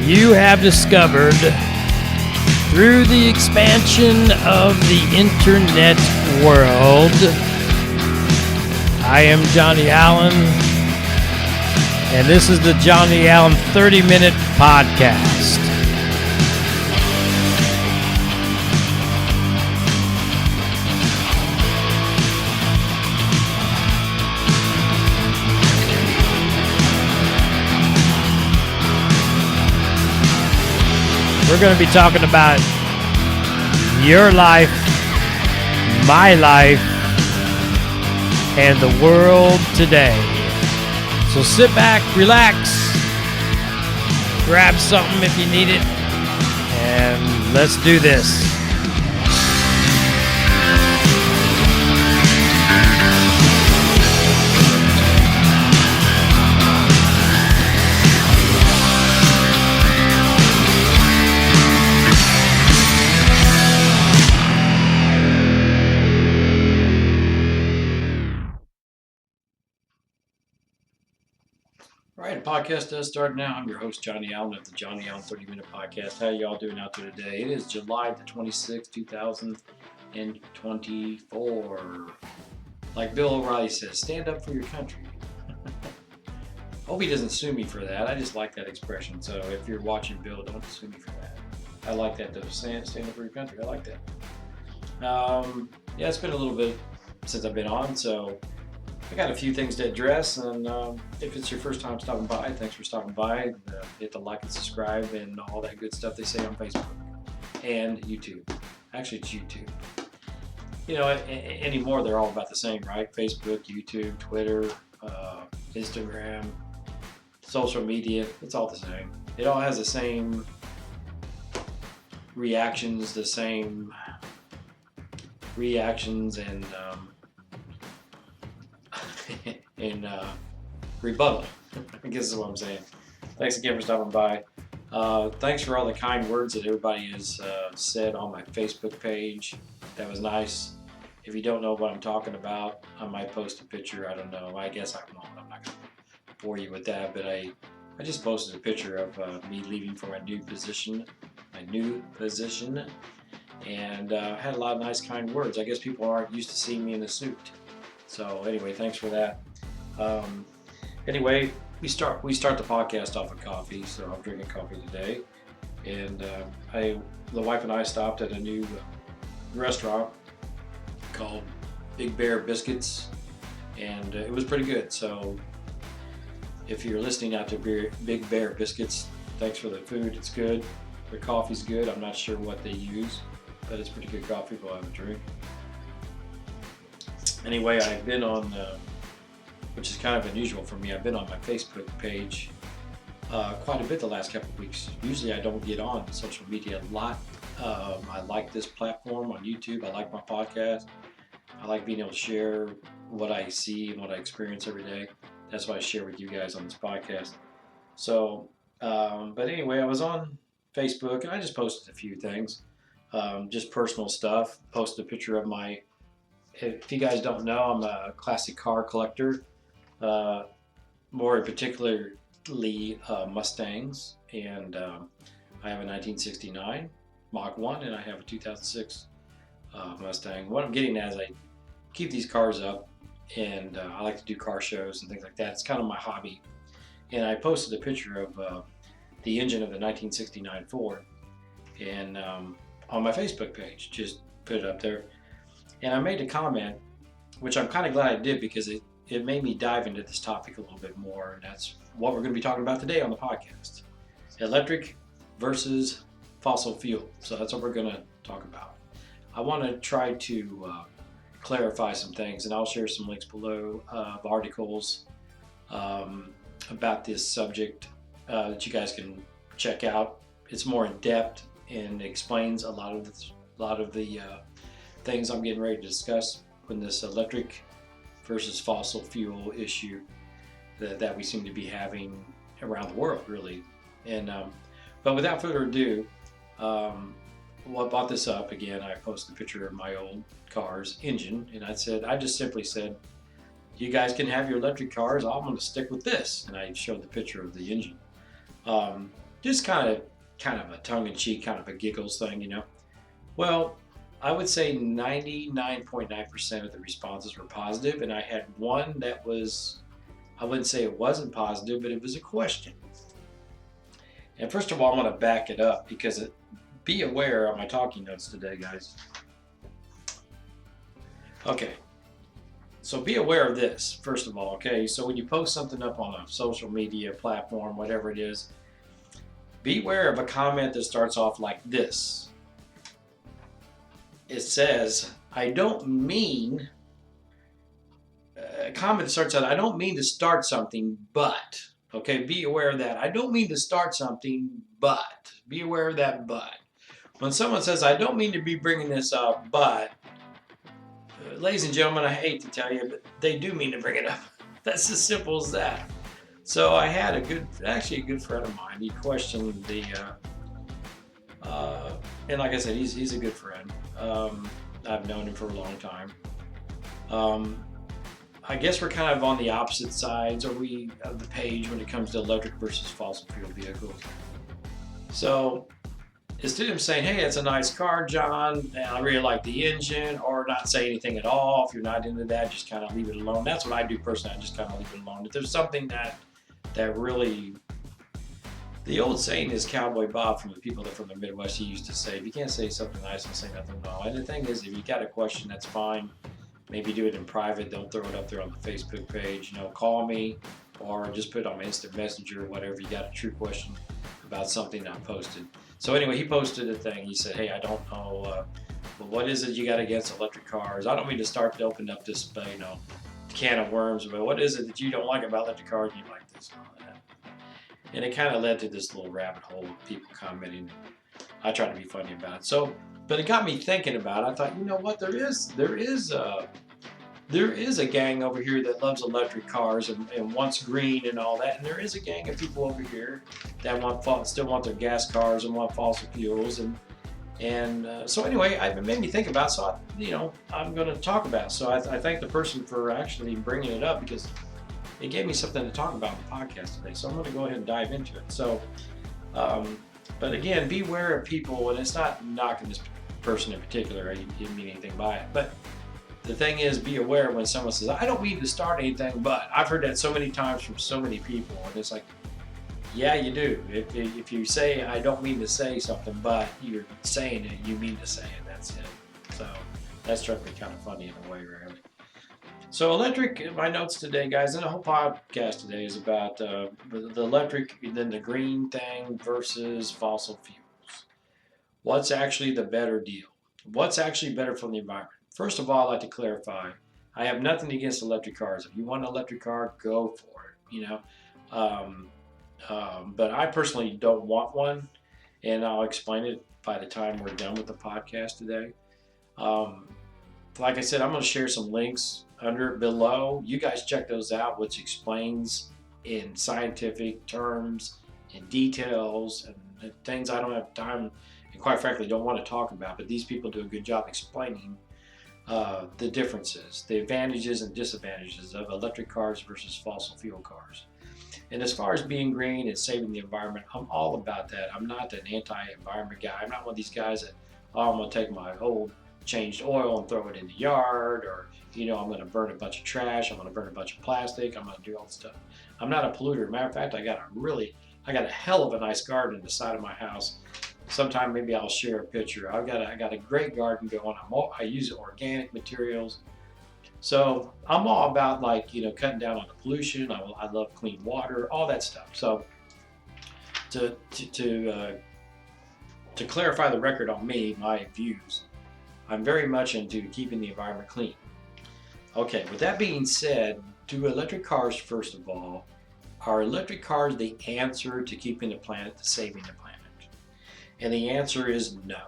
you have discovered through the expansion of the internet world. I am Johnny Allen, and this is the Johnny Allen 30-Minute Podcast. We're going to be talking about your life, my life, and the world today. So sit back, relax, grab something if you need it, and let's do this. All right, the podcast does start now. I'm your host, Johnny Allen, of the Johnny Allen 30-Minute Podcast. How y'all doing out there today? It is July the 26th, 2024. Like Bill O'Reilly says, stand up for your country. Hope he doesn't sue me for that. I just like that expression. So if you're watching Bill, don't sue me for that. I like that, though. Stand up for your country. I like that. Yeah, it's been a little bit since I've been on, so I got a few things to address, and if it's your first time stopping by, thanks for stopping by. Hit the like and subscribe and all that good stuff they say on Facebook and YouTube. Actually, it's YouTube. You know, anymore they're all about the same, right? Facebook, YouTube, Twitter, Instagram, social media, it's all the same. It all has the same reactions, and rebuttal. I guess is what I'm saying. Thanks again for stopping by. Thanks for all the kind words that everybody has said on my Facebook page. That was nice. If you don't know what I'm talking about, I might post a picture. I don't know. I guess I won't. I'm not going to bore you with that, but I just posted a picture of me leaving for my new position, and had a lot of nice kind words. I guess people aren't used to seeing me in a suit. So anyway, thanks for that. Anyway, we start the podcast off with coffee, so I'm drinking coffee today. And the wife and I stopped at a new restaurant called Big Bear Biscuits, and it was pretty good. So if you're listening out to Big Bear Biscuits, thanks for the food. It's good. Their coffee's good. I'm not sure what they use, but it's pretty good coffee. We'll have a drink. Anyway, I've been on, which is kind of unusual for me, I've been on my Facebook page quite a bit the last couple of weeks. Usually I don't get on social media a lot. I like this platform on YouTube. I like my podcast. I like being able to share what I see and what I experience every day. That's what I share with you guys on this podcast. So, but anyway, I was on Facebook and I just posted a few things, just personal stuff. Posted a picture of my, if you guys don't know, I'm a classic car collector, more particularly Mustangs, and I have a 1969 Mach 1 and I have a 2006 Mustang. What I'm getting at is I keep these cars up, and I like to do car shows and things like that. It's kind of my hobby. And I posted a picture of the engine of the 1969 Ford and on my Facebook page, just put it up there. And I made a comment, which I'm kind of glad I did, because it made me dive into this topic a little bit more, and that's what we're going to be talking about today on the podcast. Electric versus fossil fuel. So that's what we're going to talk about. I want to try to clarify some things, and I'll share some links below of articles about this subject that you guys can check out. It's more in depth and explains a lot of the things I'm getting ready to discuss in this electric versus fossil fuel issue that we seem to be having around the world, really. And but without further ado, I brought this up again. I posted a picture of my old car's engine, and I just simply said, you guys can have your electric cars, I'm going to stick with this. And I showed the picture of the engine. just kind of a tongue-in-cheek, kind of a giggles thing, you know. Well, I would say 99.9% of the responses were positive, and I had one that was, I wouldn't say it wasn't positive, but it was a question. And first of all, I'm going to back it up because be aware of my talking notes today, guys. Okay, so be aware of this, first of all, okay? So when you post something up on a social media platform, whatever it is, beware of a comment that starts off like this. It says, I don't mean, a comment that starts out, I don't mean to start something, but, okay, be aware of that. I don't mean to start something, but, be aware of that but. When someone says, I don't mean to be bringing this up, but, ladies and gentlemen, I hate to tell you, but they do mean to bring it up. That's as simple as that. So I had a good friend of mine. He questioned the, and like I said, he's a good friend. I've known him for a long time. I guess we're kind of on the opposite sides of the page when it comes to electric versus fossil fuel vehicles. So instead of him saying, hey, it's a nice car, John, and I really like the engine, or not say anything at all, if you're not into that, just kind of leave it alone. That's what I do personally. I just kind of leave it alone. If there's something that really, the old saying is Cowboy Bob from the people that from the Midwest, he used to say, if you can't say something nice, don't say nothing at all. And the thing is, if you got a question, that's fine. Maybe do it in private. Don't throw it up there on the Facebook page. Call me or just put it on my instant messenger or whatever. You got a true question about something I posted. So anyway, he posted a thing. He said, hey, I don't know, what is it you got against electric cars? I don't mean to start to open up this, can of worms, but what is it that you don't like about electric cars and you like this and all that? And it kind of led to this little rabbit hole of people commenting. I tried to be funny about it. So, but it got me thinking about it. I thought, you know what? There is a gang over here that loves electric cars and wants green and all that. And there is a gang of people over here that still want their gas cars and want fossil fuels. And so anyway, it made me think about it. So, I'm going to talk about it. So I thank the person for actually bringing it up because it gave me something to talk about in the podcast today. So I'm going to go ahead and dive into it. So, but again, beware of people, and it's not knocking this person in particular. I didn't mean anything by it. But the thing is, be aware when someone says, I don't mean to start anything, but I've heard that so many times from so many people. And it's like, yeah, you do. If you say, I don't mean to say something, but you're saying it, you mean to say it. That's it. So that struck me kind of funny in a way, really. So electric, my notes today, guys, and the whole podcast today is about the electric, then the green thing versus fossil fuels. What's actually the better deal? What's actually better for the environment? First of all, I'd like to clarify, I have nothing against electric cars. If you want an electric car, go for it, but I personally don't want one, and I'll explain it by the time we're done with the podcast today. Like I said, I'm going to share some links under it below. You guys check those out, which explains in scientific terms and details and things I don't have time and quite frankly don't want to talk about, but these people do a good job explaining the differences, the advantages and disadvantages of electric cars versus fossil fuel cars. And as far as being green and saving the environment, I'm all about that. I'm not an anti-environment guy. I'm not one of these guys that, I'm going to take my old changed oil and throw it in the yard, or I'm going to burn a bunch of trash, I'm going to burn a bunch of plastic, I'm going to do all this stuff. I'm not a polluter. Matter of fact, I got a hell of a nice garden in the side of my house. Sometime maybe I'll share a picture. I got a great garden going. I use organic materials. So I'm all about cutting down on the pollution. I love clean water, all that stuff. So to clarify the record on me, my views, I'm very much into keeping the environment clean. Okay, with that being said, do electric cars, first of all, are electric cars the answer to keeping the planet, to saving the planet? And the answer is no.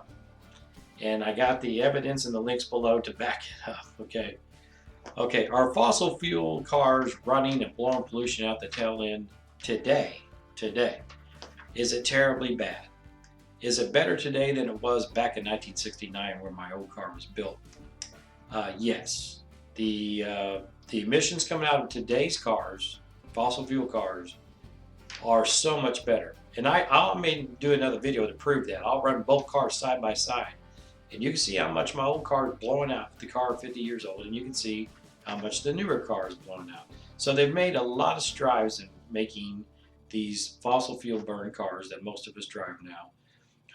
And I got the evidence in the links below to back it up, okay? Okay, are fossil fuel cars running and blowing pollution out the tail end today? Is it terribly bad? Is it better today than it was back in 1969 where my old car was built? Yes. The emissions coming out of today's cars, fossil fuel cars, are so much better. And I'll do another video to prove that. I'll run both cars side by side, and you can see how much my old car is blowing out. The car 50 years old, and you can see how much the newer car is blowing out. So they've made a lot of strides in making these fossil fuel burn cars that most of us drive now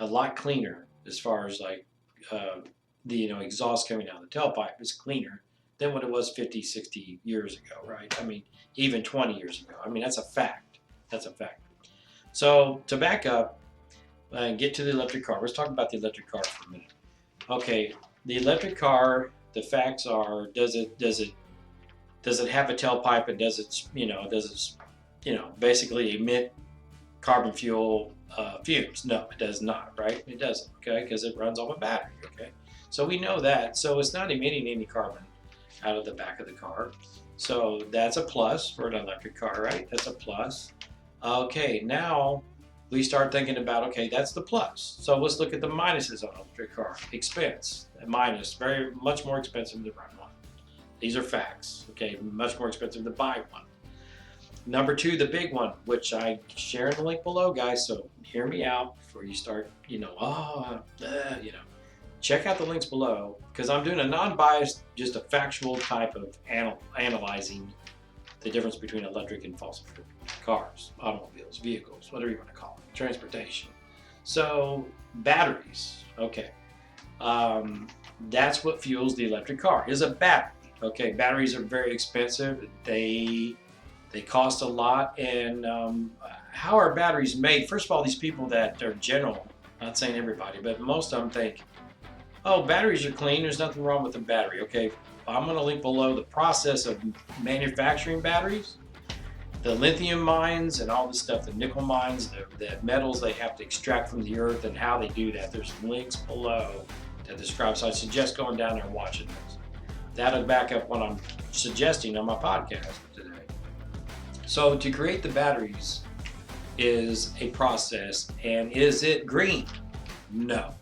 a lot cleaner, as far as like the exhaust coming out of the tailpipe is cleaner than what it was 50, 60 years ago, right? I mean, even 20 years ago. I mean, that's a fact. That's a fact. So to back up and get to the electric car, let's talk about the electric car for a minute. Okay, the electric car, the facts are, does it have a tailpipe, and does it basically emit carbon fuel fumes? No, it does not, right? It doesn't, okay, because it runs off a battery, okay? So we know that. So it's not emitting any carbon out of the back of the car. So that's a plus for an electric car, right? That's a plus. Okay, now we start thinking about, okay, that's the plus. So let's look at the minuses on an electric car. Expense, a minus, very much more expensive to run one. These are facts, okay? Much more expensive to buy one. Number two, the big one, which I share in the link below, guys. So hear me out before you start, check out the links below, because I'm doing a non-biased, just a factual type of analyzing the difference between electric and fossil fuel cars, automobiles, vehicles, whatever you want to call it, transportation. So batteries, okay. That's what fuels the electric car, is a battery. Okay, batteries are very expensive. They cost a lot. And how are batteries made? First of all, these people that are general, not saying everybody, but most of them think, oh, batteries are clean, there's nothing wrong with the battery. Okay, I'm going to link below the process of manufacturing batteries, the lithium mines and all this stuff, the nickel mines, the metals they have to extract from the earth, and how they do that. There's links below that describe. So I suggest going down there and watching those. That'll back up what I'm suggesting on my podcast today. So to create the batteries is a process. And is it green? No.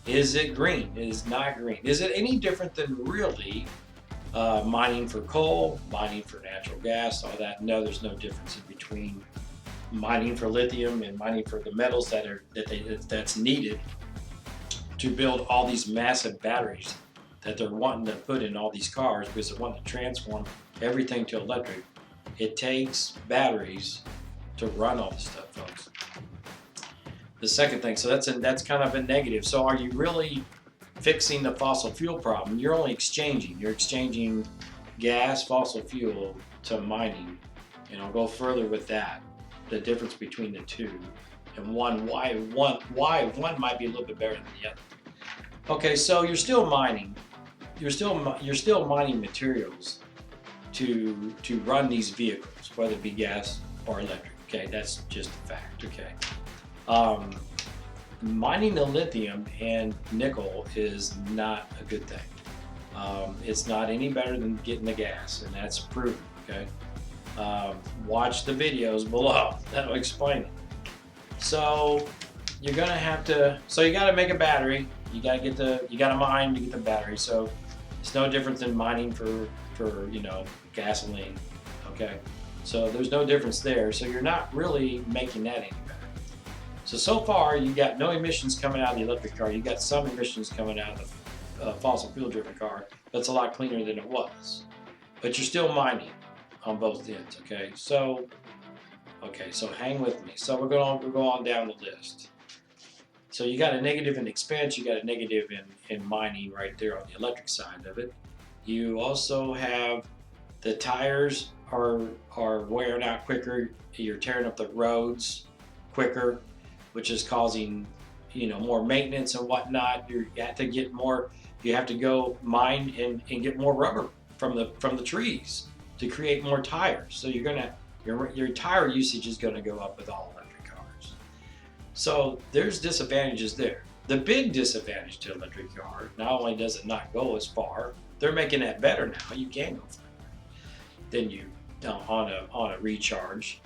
Is it green? It is not green. Is it any different than really mining for coal, mining for natural gas, all that? No, there's no difference in between mining for lithium and mining for the metals that's needed to build all these massive batteries that they're wanting to put in all these cars, because they want to transform everything to electric. It takes batteries to run all this stuff, folks. The second thing, so that's kind of a negative. So are you really fixing the fossil fuel problem? You're only exchanging. You're exchanging gas, fossil fuel to mining. And I'll go further with that, the difference between the two, and why one might be a little bit better than the other. Okay, so you're still mining. You're still mining materials to run these vehicles, whether it be gas or electric. Okay, that's just a fact. Okay. Mining the lithium and nickel is not a good thing. It's not any better than getting the gas, and that's proven. Okay. Watch the videos below. That'll explain it. So you're gonna have to. So you got to make a battery. You got to mine to get the battery. So it's no different than mining for gasoline. Okay. So there's no difference there. So you're not really making that any better. So far you got no emissions coming out of the electric car. You got some emissions coming out of the fossil fuel driven car. That's a lot cleaner than it was. But you're still mining on both ends. Okay. So hang with me. So we'll go on down the list. So you got a negative in expense, you got a negative in mining right there on the electric side of it. You also have the tires are wearing out quicker. You're tearing up the roads quicker, which is causing more maintenance and whatnot. You have to get more. You have to go mine and get more rubber from the trees to create more tires. So your tire usage is going to go up with all electric cars. So there's disadvantages there. The big disadvantage to electric car, not only does it not go as far, they're making that better now. You can go further than you on a recharge.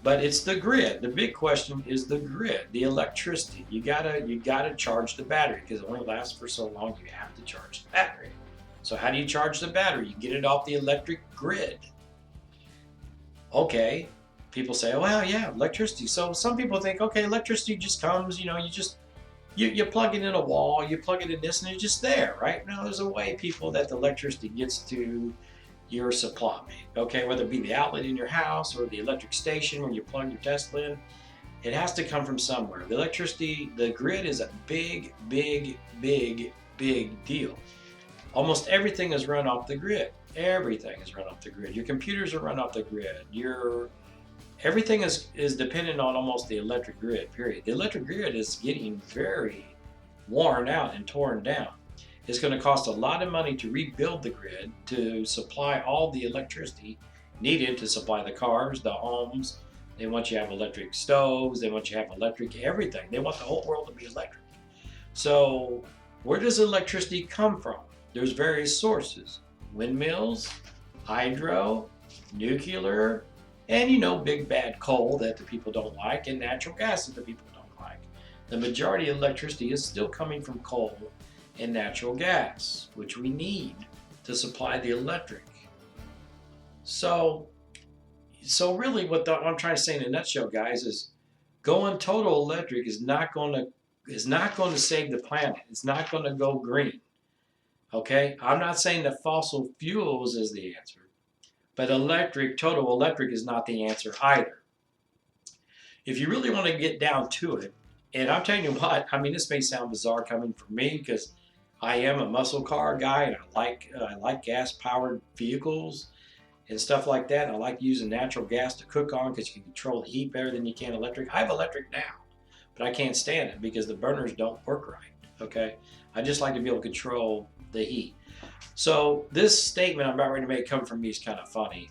But it's the grid. The big question is the grid, the electricity. You gotta charge the battery, because it only lasts for so long. You have to charge the battery. So how do you charge the battery? You get it off the electric grid. Okay, people say, oh, well, yeah, electricity. So some people think, okay, electricity just comes, you plug it in a wall, you plug it in this, and it's just there, right? Now, there's a way, people, that the electricity gets to your supply, okay? Whether it be the outlet in your house or the electric station where you plug your Tesla in, it has to come from somewhere. The electricity, the grid is a big, big, big, big deal. Almost everything is run off the grid. Everything is run off the grid. Your computers are run off the grid. Everything is dependent on almost the electric grid, period. The electric grid is getting very worn out and torn down. It's going to cost a lot of money to rebuild the grid to supply all the electricity needed to supply the cars, the homes. They want you to have electric stoves. They want you to have electric everything. They want the whole world to be electric. So where does electricity come from? There's various sources: windmills, hydro, nuclear, and big bad coal that the people don't like, and natural gas that the people don't like. The majority of electricity is still coming from coal and natural gas, which we need to supply the electric. So really, what I'm trying to say in a nutshell, guys, is going total electric is not going to save the planet. It's not going to go green. Okay, I'm not saying that fossil fuels is the answer, but total electric is not the answer either. If you really want to get down to it, and I'm telling you what, I mean, this may sound bizarre coming from me because I am a muscle car guy and I like gas-powered vehicles and stuff like that. And I like using natural gas to cook on because you can control the heat better than you can electric. I have electric now, but I can't stand it because the burners don't work right. Okay, I just like to be able to control the heat. So this statement I'm about ready to make come from me is kind of funny.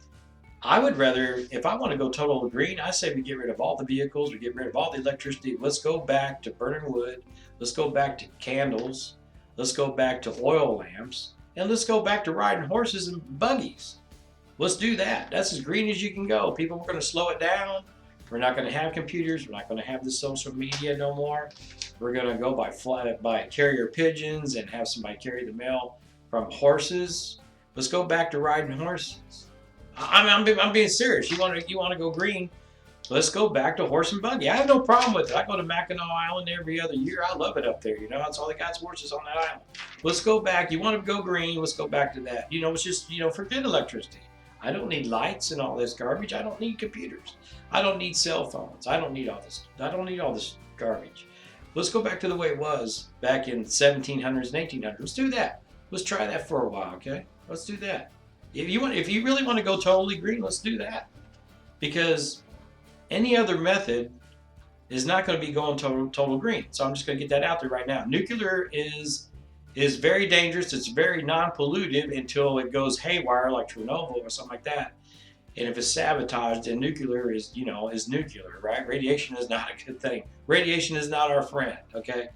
I would rather, if I want to go total green, I say we get rid of all the vehicles, we get rid of all the electricity. Let's go back to burning wood. Let's go back to candles. Let's go back to oil lamps. And let's go back to riding horses and buggies. Let's do that. That's as green as you can go. People, we're going to slow it down. We're not going to have computers. We're not going to have the social media no more. We're going to go by carrier pigeons and have somebody carry the mail from horses. Let's go back to riding horses. I'm being serious. You want to go green? Let's go back to horse and buggy. I have no problem with it. I go to Mackinac Island every other year. I love it up there. That's all they got is horses on that island. Let's go back. You want to go green? Let's go back to that. It's just forget electricity. I don't need lights and all this garbage. I don't need computers. I don't need cell phones. I don't need all this. I don't need all this garbage. Let's go back to the way it was back in 1700s and 1800s. Let's do that. Let's try that for a while, okay? Let's do that. If you really want to go totally green, let's do that. Because any other method is not going to be going total green. So I'm just going to get that out there right now. Nuclear is very dangerous. It's very non-pollutive until it goes haywire, like Chernobyl or something like that. And if it's sabotaged, then nuclear is nuclear, right? Radiation is not a good thing. Radiation is not our friend, okay?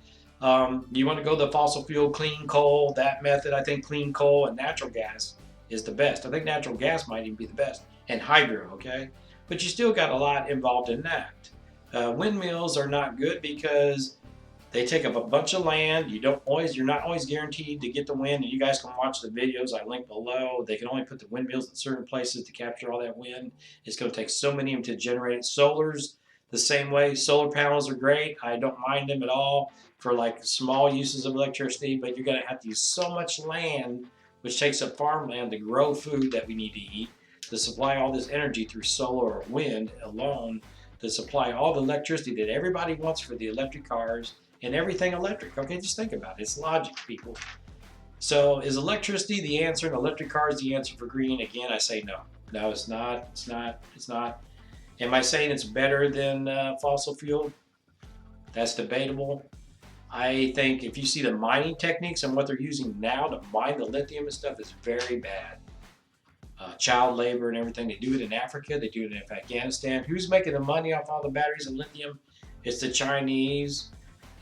You want to go the fossil fuel, clean coal, that method. I think clean coal and natural gas is the best. I think natural gas might even be the best. And hydro, okay? But you still got a lot involved in that. Windmills are not good because they take up a bunch of land. You're not always guaranteed to get the wind. And you guys can watch the videos I link below. They can only put the windmills in certain places to capture all that wind. It's going to take so many of them to generate it. Solar's the same way. Solar panels are great. I don't mind them at all for like small uses of electricity, but you're going to have to use so much land, which takes up farmland to grow food that we need to eat, to supply all this energy through solar or wind alone, to supply all the electricity that everybody wants for the electric cars and everything electric. Okay, just think about it. It's logic, people. So is electricity the answer and electric cars the answer for green? Again, I say no. No, it's not. It's not. Am I saying it's better than fossil fuel? That's debatable. I think if you see the mining techniques and what they're using now to mine the lithium and stuff, is very bad. Child labor and everything. They do it in Africa. They do it in Afghanistan. Who's making the money off all the batteries and lithium? It's the Chinese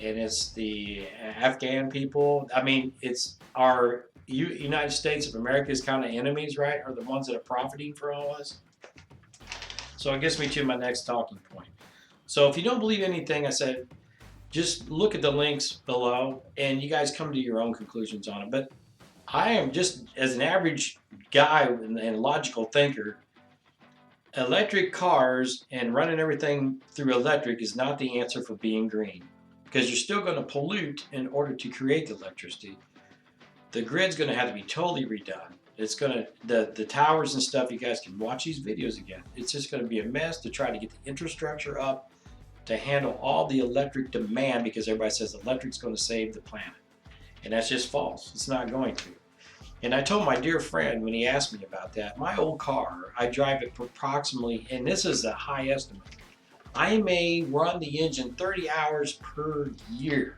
and it's the Afghan people. I mean, it's our United States of America's kind of enemies, right? Are the ones that are profiting for all this. So it gets me to my next talking point. So if you don't believe anything I said, just look at the links below and you guys come to your own conclusions on it. But I am just, as an average guy and logical thinker, electric cars and running everything through electric is not the answer for being green, because you're still going to pollute in order to create the electricity. The grid's going to have to be totally redone. It's going to, the towers and stuff, you guys can watch these videos again. It's just going to be a mess to try to get the infrastructure up to handle all the electric demand, because everybody says electric's going to save the planet. And that's just false. It's not going to. And I told my dear friend when he asked me about that, my old car, I drive it for approximately, and this is a high estimate, I may run the engine 30 hours per year.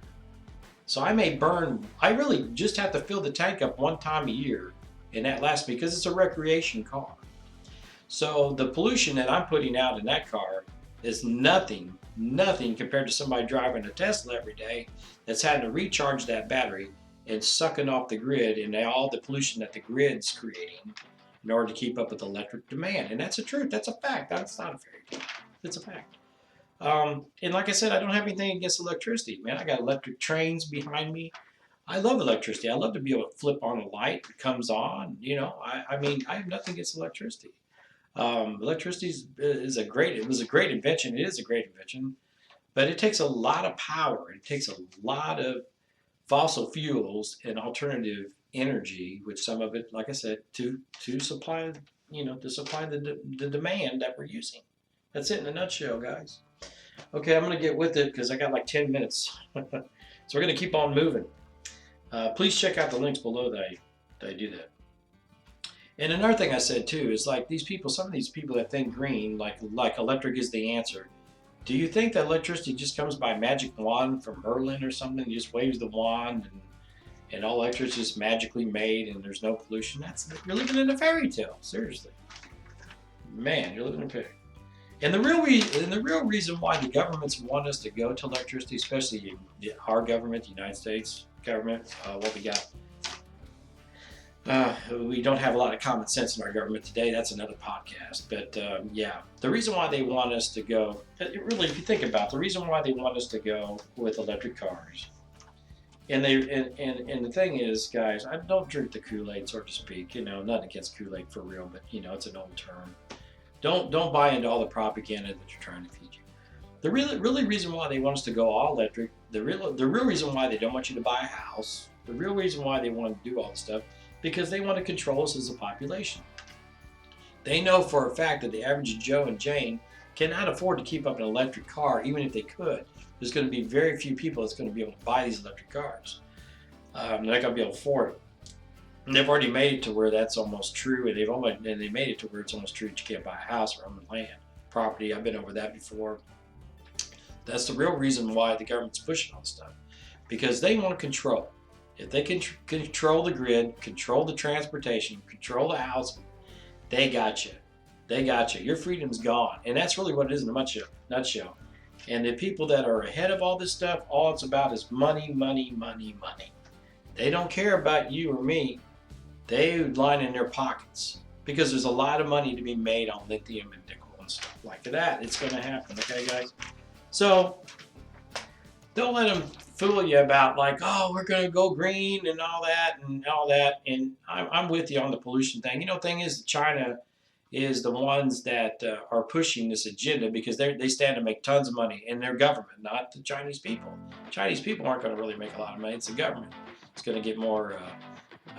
So I may burn, I really just have to fill the tank up one time a year, and that lasts me, because it's a recreation car. So the pollution that I'm putting out in that car is nothing compared to somebody driving a Tesla every day that's having to recharge that battery and sucking off the grid and all the pollution that the grid's creating in order to keep up with electric demand. And that's the truth. That's a fact. That's not a fairy tale. It's a fact. And like I said, I don't have anything against electricity, man. I got electric trains behind me. I love electricity. I love to be able to flip on a light, it comes on. You know, I mean, I have nothing against electricity. Electricity is a great. It was a great invention. It is a great invention, but it takes a lot of power. It takes a lot of fossil fuels and alternative energy, which some of it, like I said, to supply, to supply the demand that we're using. That's it in a nutshell, guys. Okay, I'm going to get with it because I got like 10 minutes. So we're going to keep on moving. Please check out the links below that I do that. And another thing I said too is, like, these people, some of these people that think green, like electric is the answer. Do you think that electricity just comes by magic wand from Merlin or something? You just waves the wand and all electricity is just magically made and there's no pollution? You're living in a fairy tale, seriously. Man, you're living in a fairy. And the real reason why the governments want us to go to electricity, especially our government, the United States government, what we got. We don't have a lot of common sense in our government today. That's another podcast. But yeah, the reason why they want us to go, really, if you think about it, the reason why they want us to go with electric cars, and the thing is, guys, I don't drink the Kool-Aid, so to speak. Nothing against Kool-Aid for real, but it's an old term. Don't buy into all the propaganda that you're trying to feed you. The really reason why they want us to go all electric, the real reason why they don't want you to buy a house, the real reason why they want to do all this stuff, because they want to control us as a population. They know for a fact that the average Joe and Jane cannot afford to keep up an electric car, even if they could. There's going to be very few people that's going to be able to buy these electric cars. They're not going to be able to afford it. And they've already made it to where that's almost true, and they made it to where it's almost true that you can't buy a house or own land, property. I've been over that before. That's the real reason why the government's pushing all this stuff, because they want control. If they can control the grid, control the transportation, control the housing, they got you. They got you. Your freedom's gone. And that's really what it is in a nutshell. And the people that are ahead of all this stuff, all it's about is money, money, money, money. They don't care about you or me. They line in their pockets, because there's a lot of money to be made on lithium and nickel and stuff like that. It's going to happen, okay, guys? So don't let them fool you about, like, oh, we're going to go green and all that. And I'm with you on the pollution thing. The thing is, China is the ones that are pushing this agenda, because they stand to make tons of money in their government, not the Chinese people. Chinese people aren't going to really make a lot of money. It's the government. It's going to get more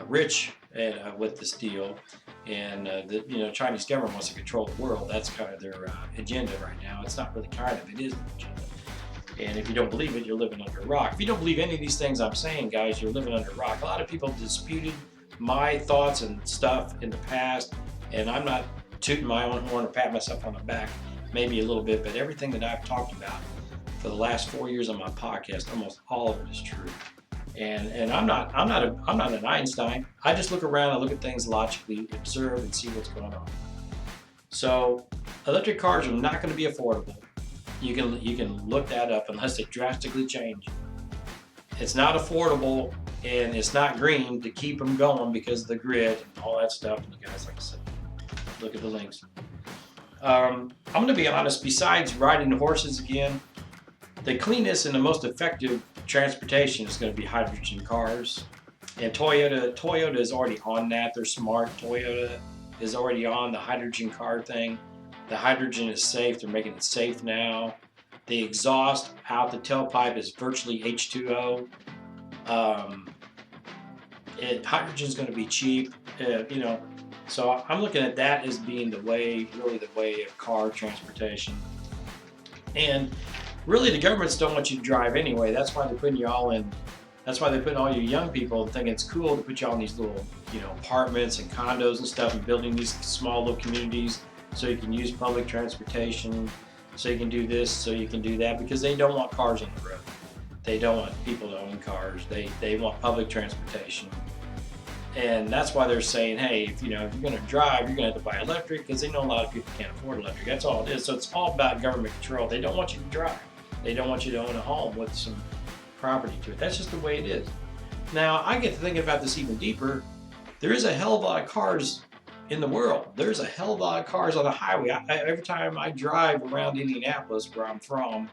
rich with this deal. And the Chinese government wants to control the world. That's kind of their agenda right now. It's not really kind of, it is their agenda. And if you don't believe it, you're living under a rock. If you don't believe any of these things I'm saying, guys, you're living under a rock. A lot of people disputed my thoughts and stuff in the past, and I'm not tooting my own horn or patting myself on the back, maybe a little bit, but everything that I've talked about for the last 4 years on my podcast, almost all of it is true. And I'm not an Einstein. I just look around and look at things logically, observe and see what's going on. So electric cars are not going to be affordable. You can look that up unless they drastically change. It's not affordable, and it's not green to keep them going because of the grid and all that stuff. And you guys, like I said, look at the links. I'm going to be honest. Besides riding horses again, the cleanest and the most effective transportation is going to be hydrogen cars. And Toyota is already on that. They're smart. Toyota is already on the hydrogen car thing. The hydrogen is safe. They're making it safe now. The exhaust out the tailpipe is virtually H2O. Hydrogen is going to be cheap, So I'm looking at that as being really the way of car transportation. And really, the governments don't want you to drive anyway. That's why they're putting you all in. That's why they're putting all you young people thinking it's cool to put you all in these little, apartments and condos and stuff, and building these small little communities so you can use public transportation, so you can do this, so you can do that, because they don't want cars on the road. They don't want people to own cars. They want public transportation. And that's why they're saying, hey, if you're going to drive, you're going to have to buy electric, because they know a lot of people can't afford electric. That's all it is. So it's all about government control. They don't want you to drive. They don't want you to own a home with some property to it. That's just the way it is. Now, I get to thinking about this even deeper. There is a hell of a lot of cars in the world. There's a hell of a lot of cars on the highway. Every time I drive around Indianapolis, where I'm from,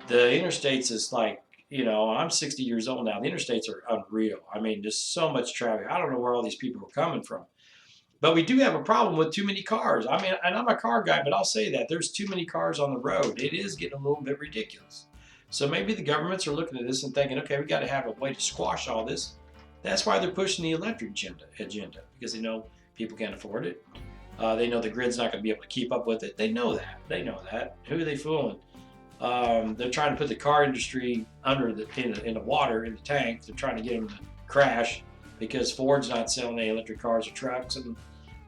the interstates is like, I'm 60 years old now. The interstates are unreal. I mean, there's so much traffic. I don't know where all these people are coming from. But we do have a problem with too many cars. I mean, and I'm a car guy, but I'll say that there's too many cars on the road. It is getting a little bit ridiculous. So maybe the governments are looking at this and thinking, okay, we got to have a way to squash all this. That's why they're pushing the electric agenda, because they know people can't afford it. They know the grid's not going to be able to keep up with it. They know that. Who are they fooling? They're trying to put the car industry in the water, in the tank. They're trying to get them to crash because Ford's not selling any electric cars or trucks, and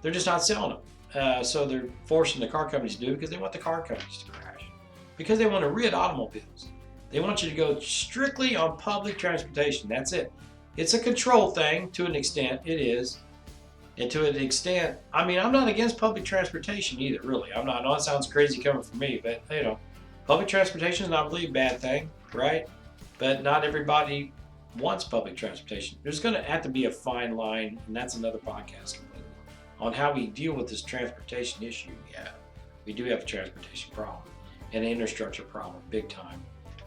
they're just not selling them. So they're forcing the car companies to do it because they want the car companies to crash, because they want to rid automobiles. They want you to go strictly on public transportation. That's it. It's a control thing to an extent. It is. And to an extent, I mean, I'm not against public transportation either, really. I'm not. I know it sounds crazy coming from me, but, public transportation is not really a bad thing, right? But not everybody wants public transportation. There's going to have to be a fine line, and that's another podcast completely, on how we deal with this transportation issue we have. We do have a transportation problem and an infrastructure problem, big time.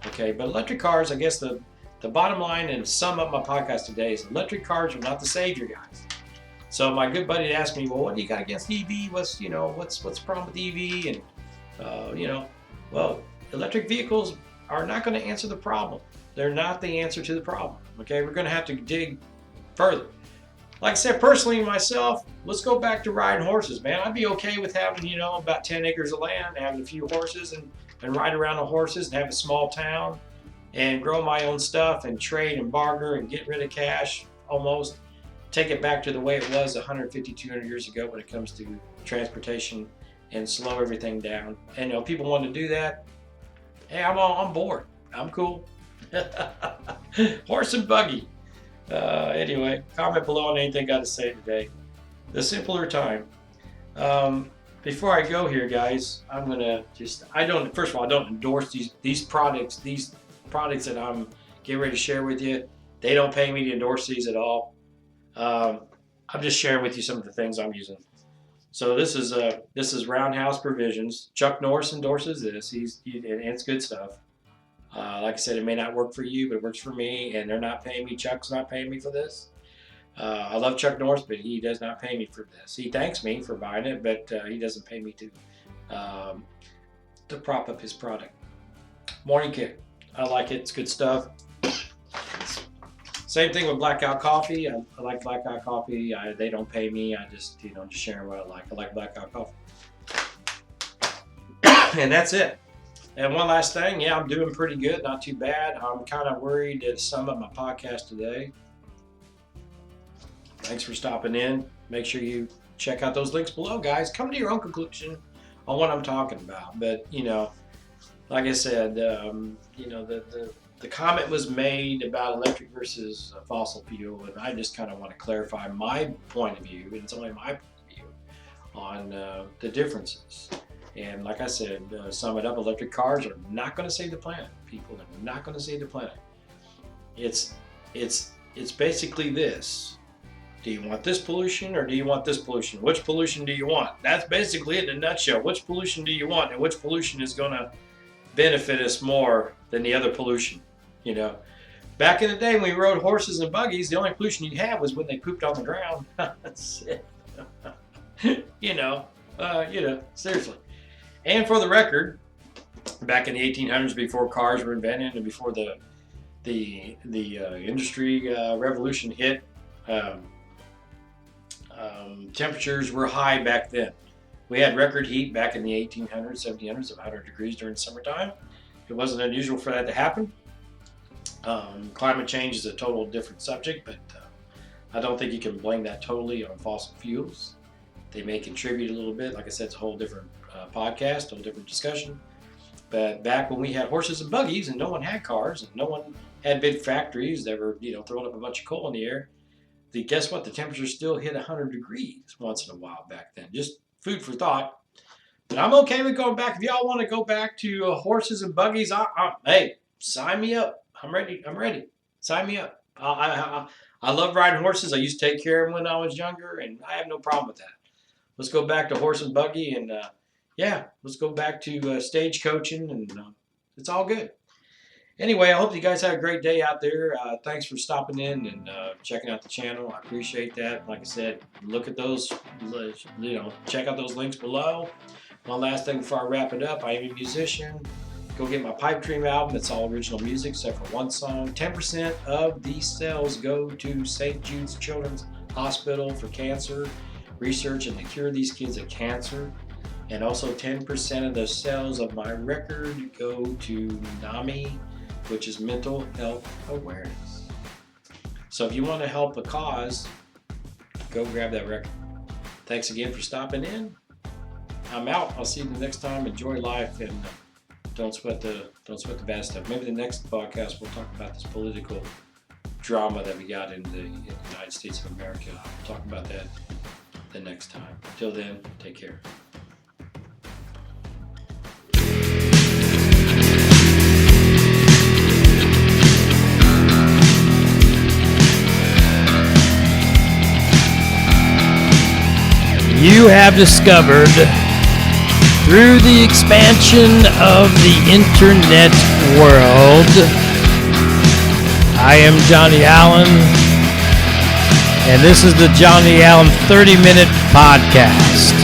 Okay, but electric cars, I guess the bottom line, and sum up my podcast today, is electric cars are not the savior, guys. So my good buddy asked me, well, what do you got against EV? What's the problem with EV? And, well, electric vehicles are not going to answer the problem. They're not the answer to the problem. Okay, we're going to have to dig further. Like I said, personally, myself, let's go back to riding horses, man. I'd be okay with having, about 10 acres of land, having a few horses and ride around the horses and have a small town and grow my own stuff and trade and barter and get rid of cash almost. Take it back to the way it was 150, 200 years ago when it comes to transportation, and slow everything down. And people want to do that. Hey, I'm on board. I'm cool. Horse and buggy. Anyway, comment below on anything I got to say today. The simpler time. Before I go here, guys, I'm gonna first of all, I don't endorse these products. These products that I'm getting ready to share with you, they don't pay me to endorse these at all. I'm just sharing with you some of the things I'm using. So this is Roundhouse Provisions. Chuck Norris endorses this. And it's good stuff. Like I said, it may not work for you, but it works for me. And they're not paying me. Chuck's not paying me for this. I love Chuck Norris, but he does not pay me for this. He thanks me for buying it, but he doesn't pay me to prop up his product. Morning Kick. I like it. It's good stuff. Same thing with Blackout Coffee. I like Blackout Coffee. They don't pay me. I just, just sharing what I like. I like Blackout Coffee. And that's it. And one last thing. Yeah, I'm doing pretty good. Not too bad. I'm kind of worried to sum up my podcast today. Thanks for stopping in. Make sure you check out those links below, guys. Come to your own conclusion on what I'm talking about. But, like I said, the comment was made about electric versus fossil fuel, and I just kind of want to clarify my point of view, and it's only my point of view, on the differences. And like I said, sum it up, electric cars are not going to save the planet. People are not going to save the planet. It's basically this. Do you want this pollution or do you want this pollution? Which pollution do you want? That's basically it in a nutshell. Which pollution do you want, and which pollution is going to benefit us more than the other pollution? Back in the day when we rode horses and buggies, the only pollution you had was when they pooped on the ground. That's it. Seriously. And for the record, back in the 1800s, before cars were invented and before the industry revolution hit, temperatures were high back then. We had record heat back in the 1800s, 1700s of 100 degrees during the summertime. It wasn't unusual for that to happen. Climate change is a total different subject, but I don't think you can blame that totally on fossil fuels. They may contribute a little bit. Like I said, it's a whole different podcast, a whole different discussion. But back when we had horses and buggies and no one had cars and no one had big factories that were, throwing up a bunch of coal in the air, guess what? The temperature still hit 100 degrees once in a while back then. Just food for thought. But I'm okay with going back. If y'all want to go back to horses and buggies, hey, sign me up. I'm ready. Sign me up. I love riding horses. I used to take care of them when I was younger, and I have no problem with that. Let's go back to horse and buggy, and let's go back to stage coaching, and it's all good. Anyway, I hope you guys have a great day out there. Thanks for stopping in and checking out the channel. I appreciate that. Like I said, look at those, check out those links below. One last thing before I wrap it up, I am a musician. Go get my Pipe Dream album. It's all original music except for one song. 10% of these sales go to St. Jude's Children's Hospital for cancer research and to cure these kids of cancer. And also 10% of the sales of my record go to NAMI, which is Mental Health Awareness. So if you want to help a cause, go grab that record. Thanks again for stopping in. I'm out. I'll see you the next time. Enjoy life and don't sweat the bad stuff. Maybe the next podcast we'll talk about this political drama that we got in the United States of America. I'll talk about that the next time. Till then, take care. You have discovered, through the expansion of the internet world, I am Johnny Allen, and this is the Johnny Allen 30-Minute Podcast.